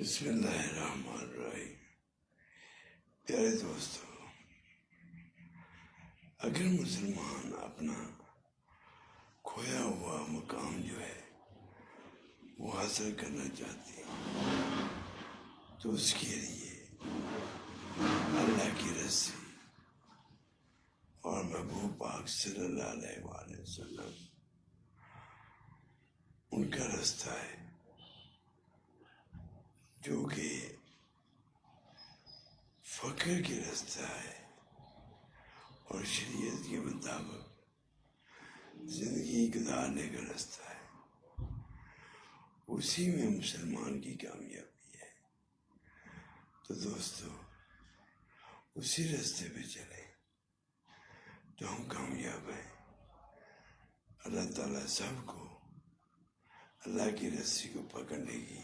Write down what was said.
بسم اللہ الرحمن الرحیم۔ پیارے دوستو، اگر مسلمان اپنا کھویا ہوا مقام جو ہے وہ حاصل کرنا چاہتے ہیں تو اس کے لیے اللہ کی رسی اور محبوب پاک صلی اللہ علیہ وآلہ وسلم ان کا راستہ ہے، جو کہ فقر کی راستہ ہے اور شریعت کے مطابق زندگی گزارنے کا راستہ ہے۔ اسی میں مسلمان کی کامیابی ہے۔ تو دوستو، اسی راستے پہ چلیں تو ہم کامیاب ہیں۔ اللہ تعالیٰ سب کو اللہ کی رسی کو پکڑنے کی